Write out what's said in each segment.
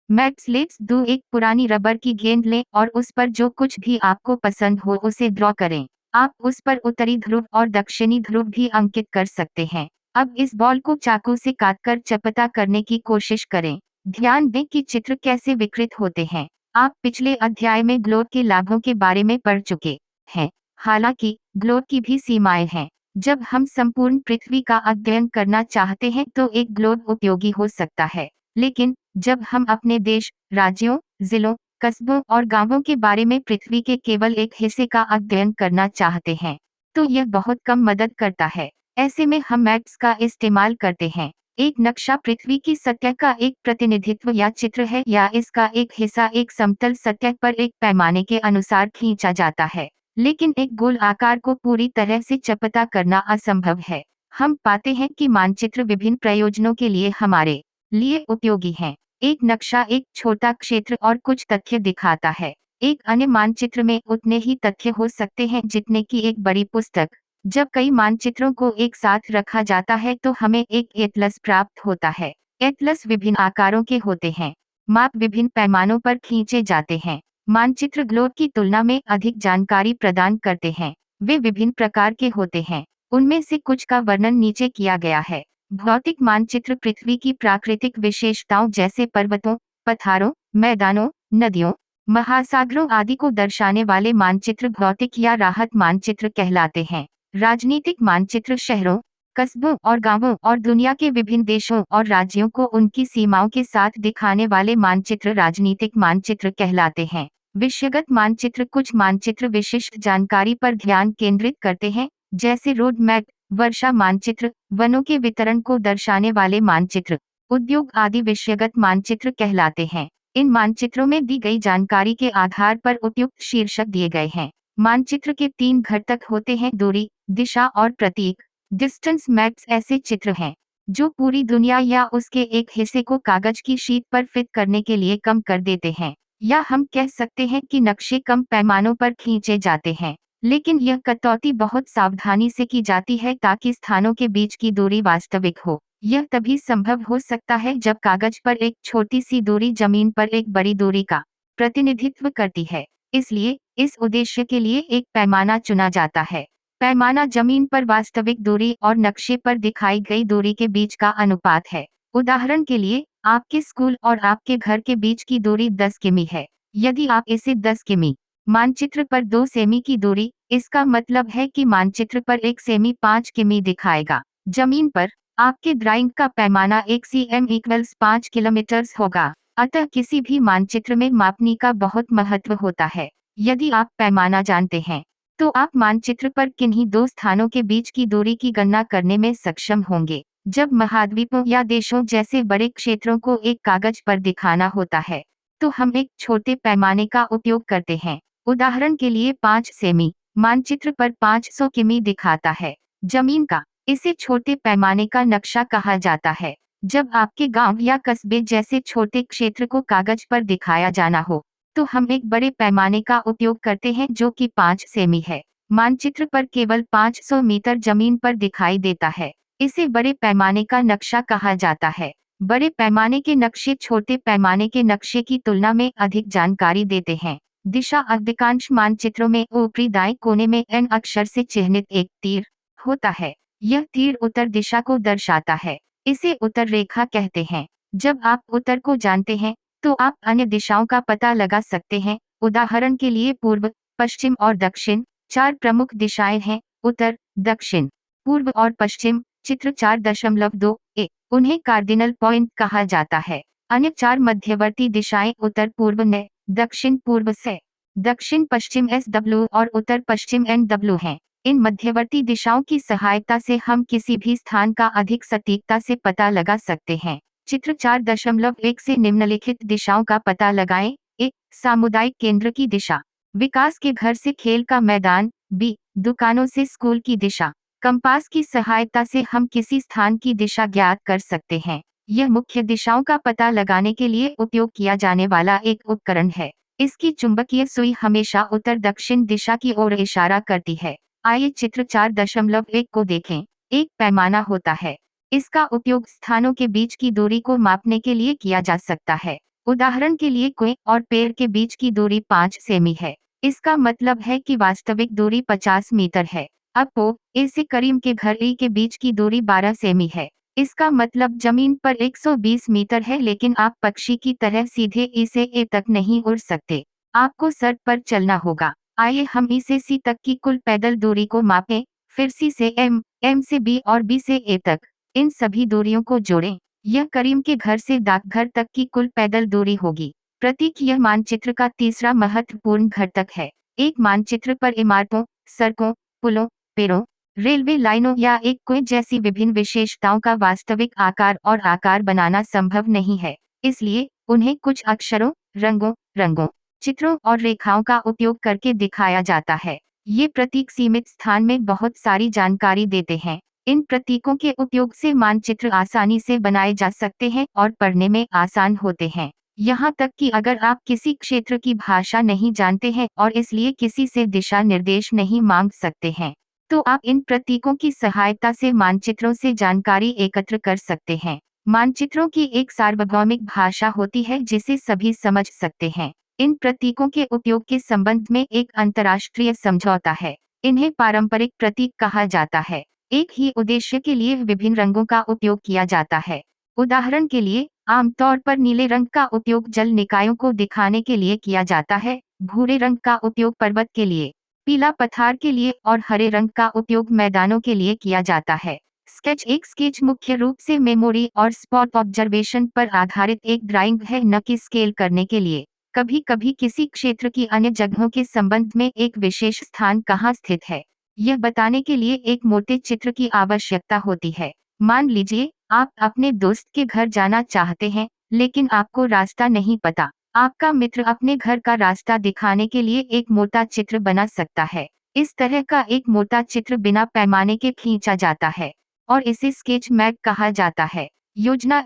Maps let's do. एक पुरानी rubber की गेंद लें और उस पर जो कुछ भी आपको पसंद हो उसे ड्रॉ करें। आप उस पर उत्तरी ध्रुव और दक्षिणी ध्रुव भी अंकित कर सकते हैं। अब इस बॉल को चाकू से काटकर चपटा करने की कोशिश करें। ध्यान दें कि चित्र कैसे विकृत होते हैं। आप पिछले अध्याय में ग्लोब के लाभों के बारे में पढ़ चुके हैं। हालांकि ग्लोब की भी सीमाएं हैं। जब हम संपूर्ण पृथ्वी का अध्ययन करना चाहते हैं तो एक ग्लोब उपयोगी हो सकता है, लेकिन जब हम अपने देश, राज्यों, जिलों, कस्बों और गांवों के बारे में पृथ्वी के केवल एक हिस्से का अध्ययन करना चाहते हैं, तो यह बहुत कम मदद करता है। ऐसे में हम मैप्स का इस्तेमाल करते हैं। एक नक्शा पृथ्वी की सतह का एक प्रतिनिधित्व या चित्र है, या इसका एक हिस्सा एक समतल सतह पर एक पैमाने के अनुसार खींचा जाता है। लेकिन एक गोल आकार को पूरी तरह से चपटा करना असंभव है। हम पाते हैं कि मानचित्र विभिन्न प्रयोजनों के लिए हमारे लिए उपयोगी हैं। एक नक्शा एक छोटा क्षेत्र और कुछ तथ्य दिखाता है। एक अन्य मानचित्र में उतने ही तथ्य हो सकते हैं जितने की एक बड़ी पुस्तक। जब कई मानचित्रों को एक साथ रखा जाता है तो हमें एक एटलस प्राप्त होता है। एटलस विभिन्न आकारों के होते हैं। माप विभिन्न पैमानों पर खींचे जाते हैं। मानचित्र ग्लोब की तुलना में अधिक जानकारी प्रदान करते हैं। वे विभिन्न प्रकार के होते हैं। उनमें से कुछ का वर्णन नीचे किया गया है। भौतिक मानचित्र पृथ्वी की प्राकृतिक विशेषताओं जैसे पर्वतों, पठारों, मैदानों, नदियों, महासागरों आदि को दर्शाने वाले मानचित्र भौतिक या राहत मानचित्र कहलाते हैं। राजनीतिक मानचित्र शहरों, कस्बों और गांवों और दुनिया के विभिन्न देशों और राज्यों को उनकी सीमाओं के साथ दिखाने वाले मानचित्र राजनीतिक मानचित्र कहलाते हैं। विषयगत मानचित्र कुछ मानचित्र विशिष्ट जानकारी पर ध्यान केंद्रित करते हैं, जैसे रोड मैप, वर्षा मानचित्र, वनों के वितरण को दर्शाने वाले मानचित्र, उद्योग आदि विषयगत मानचित्र कहलाते हैं। इन मानचित्रों में दी गई जानकारी के आधार पर उपयुक्त शीर्षक दिए गए हैं। मानचित्र के 3 घटक होते हैं: दूरी, दिशा और प्रतीक। डिस्टेंस मैप्स ऐसे चित्र हैं जो पूरी दुनिया या उसके एक हिस्से को कागज की शीट पर फिट करने के लिए कम कर देते हैं। या हम कह सकते हैं कि नक्शे कम पैमानों पर खींचे जाते हैं, लेकिन यह कटौती बहुत सावधानी से की जाती है ताकि स्थानों के बीच की दूरी वास्तविक हो। यह तभी संभव हो सकता है जब कागज पर एक छोटी सी दूरी जमीन पर एक बड़ी दूरी का प्रतिनिधित्व करती है। इसलिए इस उद्देश्य के लिए एक पैमाना चुना जाता है। पैमाना जमीन पर वास्तविक दूरी और नक्शे पर दिखाई गई दूरी के बीच का अनुपात है। उदाहरण के लिए, आपके स्कूल और आपके घर के बीच की दूरी 10 किमी है। यदि आप इसे 10 किमी मानचित्र पर 2 सेमी की दूरी, इसका मतलब है कि मानचित्र पर 1 सेमी 5 किमी दिखाएगा। जमीन पर आपके ड्राइंग का पैमाना 1 cm इक्वल्स 5 किलोमीटर्स होगा। अतः किसी भी मानचित्र में मापनी का बहुत महत्व होता है। यदि आप पैमाना जानते हैं, तो आप मानचित्र पर किन्हीं 2 स्थानों के बीच की दूरी की गणना करने में सक्षम होंगे। जब महाद्वीपों या देशों जैसे बड़े क्षेत्रों को एक कागज पर दिखाना होता है, तो हम एक छोटे पैमाने का उपयोग करते हैं। उदाहरण के लिए 5 सेमी मानचित्र पर 500 किमी दिखाता है। जमीन का इसे छोटे पैमाने का नक्शा कहा जाता है। जब आपके गांव या कस्बे जैसे छोटे क्षेत्र को कागज पर दिखाया जाना हो, तो हम एक बड़े पैमाने का उपयोग करते हैं जो कि 5 सेमी है। मानचित्र पर केवल 500 मीटर जमीन पर दिखाई देता है। इसे बड़े पैमाने का नक्शा कहा जाता है। बड़े पैमाने के नक्शे छोटे पैमाने के नक्शे की तुलना में अधिक जानकारी देते हैं। दिशा अधिकांश मानचित्रों में ऊपरी दाएं कोने में एन अक्षर से चिह्नित एक तीर होता है। यह तीर उत्तर दिशा को दर्शाता है। इसे उत्तर रेखा कहते हैं। जब आप उत्तर को जानते हैं, तो आप अन्य दिशाओं का पता लगा सकते हैं। उदाहरण के लिए पूर्व, पश्चिम और दक्षिण 4 प्रमुख दिशाएं हैं: उत्तर, दक्षिण, पूर्व और पश्चिम। चित्र 4.2 ए उन्हें कार्डिनल पॉइंट कहा जाता है। अन्य 4 मध्यवर्ती दिशाएं उत्तर पूर्व न, दक्षिण पूर्व से, दक्षिण पश्चिम SW और उत्तर पश्चिम NW हैं। इन मध्यवर्ती दिशाओं की सहायता से हम किसी भी स्थान का अधिक सटीकता से पता लगा सकते हैं। चित्र 4.1 से निम्नलिखित दिशाओं का पता लगाएं: ए सामुदायिक केंद्र की दिशा, विकास के घर से खेल का मैदान। बी दुकानों से स्कूल की दिशा। कंपास की सहायता से हम किसी स्थान की दिशा ज्ञात कर सकते हैं। यह मुख्य दिशाओं का पता लगाने के लिए उपयोग किया जाने वाला एक उपकरण है। इसकी चुंबकीय सुई हमेशा उत्तर दक्षिण दिशा की ओर इशारा करती है। आइए चित्र 4.1 को देखें। एक पैमाना होता है। इसका उपयोग स्थानों के बीच की दूरी को मापने के लिए किया जा सकता है। उदाहरण के लिए कुएं और पेड़ के बीच की दूरी 5 सेमी है। इसका मतलब है कि वास्तविक दूरी 50 मीटर है। अब ओ ए से करीम के घर ए के बीच की दूरी 12 सेमी है। इसका मतलब जमीन पर 120 मीटर है, लेकिन आप पक्षी की तरह सीधे ई से ए तक नहीं उड़ सकते। आपको सड़क पर चलना होगा। आइए हम ई से सी तक की कुल पैदल दूरी को मापें, फिर सी से एम, एम से बी और बी से ए तक। इन सभी दूरियों को जोड़ें। यह करीम के घर से डाकघर तक की कुल पैदल दूरी होगी। प्रतीक यह मानचित्र का तीसरा महत्वपूर्ण घटक है। एक मानचित्र पर इमारतों, सड़कों, पुलों, पेड़ों, रेलवे लाइनों या एक कुएं जैसी विभिन्न विशेषताओं का वास्तविक आकार और आकार बनाना संभव नहीं है। इसलिए उन्हें कुछ अक्षरों, रंगों, चित्रों और रेखाओं का उपयोग करके दिखाया जाता है। ये प्रतीक सीमित स्थान में बहुत सारी जानकारी देते हैं। इन प्रतीकों के उपयोग से मानचित्र आसानी से बनाए जा सकते हैं और पढ़ने में आसान होते हैं। यहाँ तक कि अगर आप किसी क्षेत्र की भाषा नहीं जानते हैं और इसलिए किसी से दिशा निर्देश नहीं मांग सकते हैं, तो आप इन प्रतीकों की सहायता से मानचित्रों से जानकारी एकत्र कर सकते हैं। मानचित्रों की एक सार्वभौमिक भाषा होती है जिसे सभी समझ सकते हैं। इन प्रतीकों के उपयोग के संबंध में एक अंतर्राष्ट्रीय समझौता है। इन्हें पारंपरिक प्रतीक कहा जाता है। एक ही उद्देश्य के लिए विभिन्न रंगों का उपयोग किया जाता है। उदाहरण के लिए, आमतौर पर नीले रंग का उपयोग जल निकायों को दिखाने के लिए किया जाता है, भूरे रंग का उपयोग पर्वत के लिए, पीला पठार के लिए और हरे रंग का उपयोग मैदानों के लिए किया जाता है। स्केच एक स्केच मुख्य रूप से मेमोरी और स्पॉट ऑब्जर्वेशन पर आधारित एक ड्राइंग है, न कि स्केल करने के लिए। कभी कभी किसी क्षेत्र की अन्य जगहों के संबंध में एक विशेष स्थान कहाँ स्थित है, यह बताने के लिए एक मोटे चित्र की आवश्यकता होती है। मान लीजिए आप अपने दोस्त के घर जाना चाहते हैं, लेकिन आपको रास्ता नहीं पता। आपका मित्र अपने घर का रास्ता दिखाने के लिए एक मोटा चित्र बना सकता है। इस तरह का एक मोटा चित्र बिना पैमाने के खींचा जाता है और इसे स्केच मैप कहा जाता है। योजना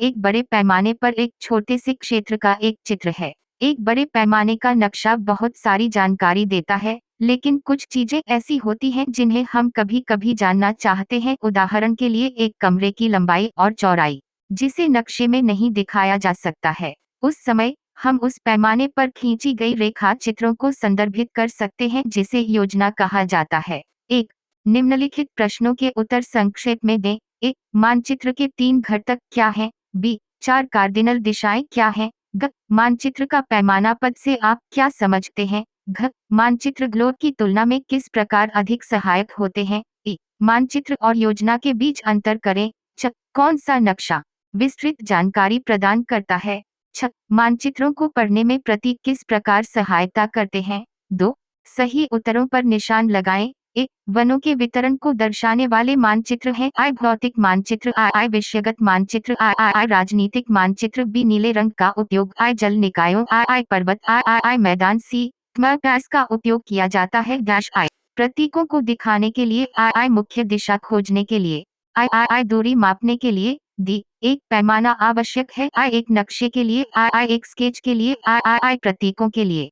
एक बड़े पैमाने पर एक छोटे से क्षेत्र का एक चित्र है। एक बड़े पैमाने का नक्शा बहुत सारी जानकारी देता है, लेकिन कुछ चीजें ऐसी होती हैं जिन्हें हम कभी कभी जानना चाहते हैं। उदाहरण के लिए एक कमरे की लंबाई और चौड़ाई, जिसे नक्शे में नहीं दिखाया जा सकता है। उस समय हम उस पैमाने पर खींची गई रेखा चित्रों को संदर्भित कर सकते हैं, जिसे योजना कहा जाता है। एक, निम्नलिखित प्रश्नों के उत्तर संक्षेप में दें। ए, मानचित्र के 3 घटक क्या हैं? बी, 4 कार्डिनल दिशाएं क्या हैं? ग, मानचित्र का पैमाना पद से आप क्या समझते हैं? घ, मानचित्र ग्लोब की तुलना में किस प्रकार अधिक सहायक होते हैं? ई, मानचित्र और योजना के बीच अंतर करें। च, कौन सा नक्शा विस्तृत जानकारी प्रदान करता है? छ, मानचित्रों को पढ़ने में प्रतीक किस प्रकार सहायता करते हैं? 2, सही उत्तरों पर निशान लगाएं। ए, वनों के वितरण को दर्शाने वाले मानचित्र हैं। आई, भौतिक मानचित्र। आई, विषयगत मानचित्र। आई, राजनीतिक मानचित्र। बी, नीले रंग का उपयोग। आई, जल निकायों। आई, पर्वत। आई, मैदान। सी, मैप्स का उपयोग किया जाता है। डैश आई, प्रतीकों को दिखाने के लिए। आई, मुख्य दिशा खोजने के लिए। आई, दूरी मापने के लिए। डी, एक पैमाना आवश्यक है। आई, एक नक्शे के लिए। आई, एक स्केच के लिए। आई, प्रतीकों के लिए।